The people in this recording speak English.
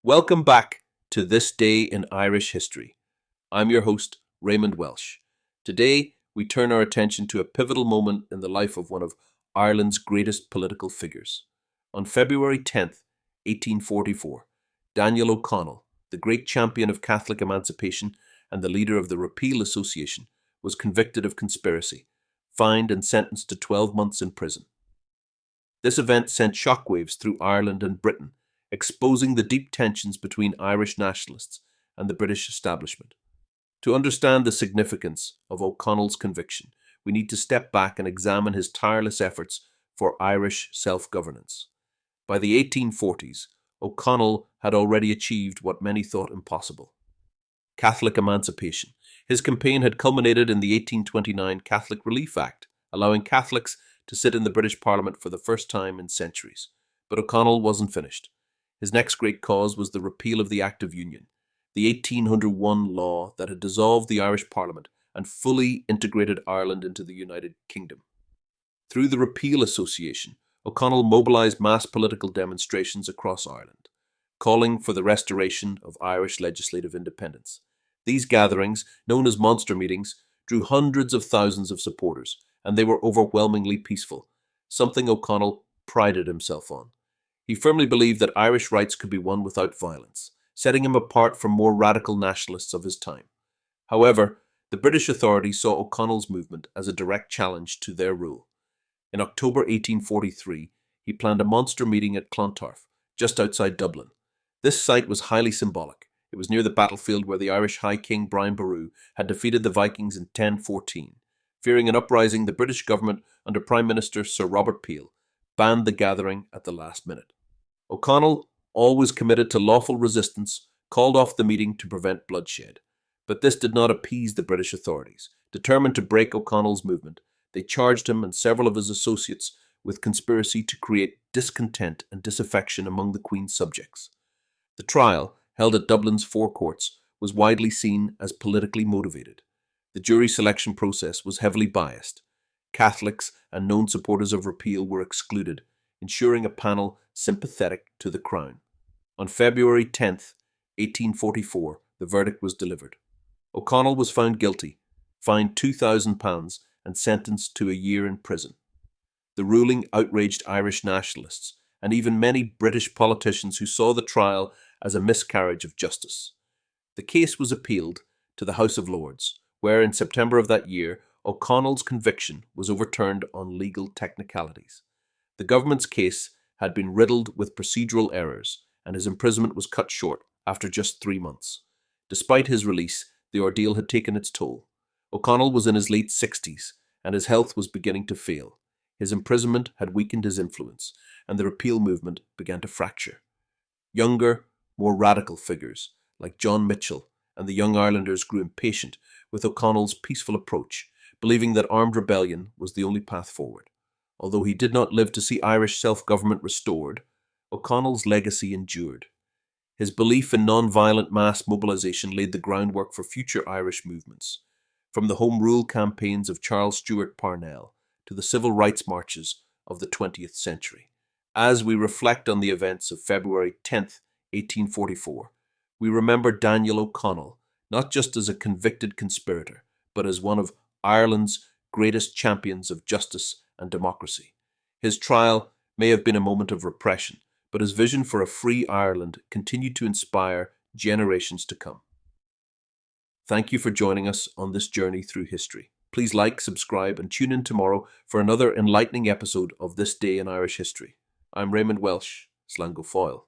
Welcome back to This Day in Irish History. I'm your host, Raymond Welsh. Today, we turn our attention to a pivotal moment in the life of one of Ireland's greatest political figures. On February 10th, 1844, Daniel O'Connell, the great champion of Catholic Emancipation and the leader of the Repeal Association, was convicted of conspiracy, fined and sentenced to 12 months in prison. This event sent shockwaves through Ireland and Britain, exposing the deep tensions between Irish nationalists and the British establishment. To understand the significance of O'Connell's conviction, we need to step back and examine his tireless efforts for Irish self-governance. By the 1840s, O'Connell had already achieved what many thought impossible: Catholic emancipation. His campaign had culminated in the 1829 Catholic Relief Act, allowing Catholics to sit in the British Parliament for the first time in centuries. But O'Connell wasn't finished. His next great cause was the repeal of the Act of Union, the 1801 law that had dissolved the Irish Parliament and fully integrated Ireland into the United Kingdom. Through the Repeal Association, O'Connell mobilised mass political demonstrations across Ireland, calling for the restoration of Irish legislative independence. These gatherings, known as monster meetings, drew hundreds of thousands of supporters, and they were overwhelmingly peaceful, something O'Connell prided himself on. He firmly believed that Irish rights could be won without violence, setting him apart from more radical nationalists of his time. However, the British authorities saw O'Connell's movement as a direct challenge to their rule. In October 1843, he planned a monster meeting at Clontarf, just outside Dublin. This site was highly symbolic. It was near the battlefield where the Irish High King Brian Boru had defeated the Vikings in 1014. Fearing an uprising, the British government, under Prime Minister Sir Robert Peel, banned the gathering at the last minute. O'Connell, always committed to lawful resistance, called off the meeting to prevent bloodshed. But this did not appease the British authorities. Determined to break O'Connell's movement, they charged him and several of his associates with conspiracy to create discontent and disaffection among the Queen's subjects. The trial, held at Dublin's Four Courts, was widely seen as politically motivated. The jury selection process was heavily biased. Catholics and known supporters of repeal were excluded, ensuring a panel sympathetic to the Crown. On February 10th, 1844, the verdict was delivered. O'Connell was found guilty, fined £2,000 and sentenced to a year in prison. The ruling outraged Irish nationalists and even many British politicians who saw the trial as a miscarriage of justice. The case was appealed to the House of Lords, where in September of that year, O'Connell's conviction was overturned on legal technicalities. The government's case had been riddled with procedural errors, and his imprisonment was cut short after just 3 months. Despite his release, the ordeal had taken its toll. O'Connell was in his late 60s, and his health was beginning to fail. His imprisonment had weakened his influence, and the repeal movement began to fracture. Younger, more radical figures, like John Mitchell and the Young Irelanders, grew impatient with O'Connell's peaceful approach, believing that armed rebellion was the only path forward. Although he did not live to see Irish self-government restored, O'Connell's legacy endured. His belief in non-violent mass mobilisation laid the groundwork for future Irish movements, from the Home Rule campaigns of Charles Stewart Parnell to the civil rights marches of the 20th century. As we reflect on the events of February 10th, 1844, we remember Daniel O'Connell, not just as a convicted conspirator, but as one of Ireland's greatest champions of justice and democracy. His trial may have been a moment of repression, but his vision for a free Ireland continued to inspire generations to come. Thank you for joining us on this journey through history. Please like, subscribe, and tune in tomorrow for another enlightening episode of This Day in Irish History. I'm Raymond Welsh, Slán go Fóill.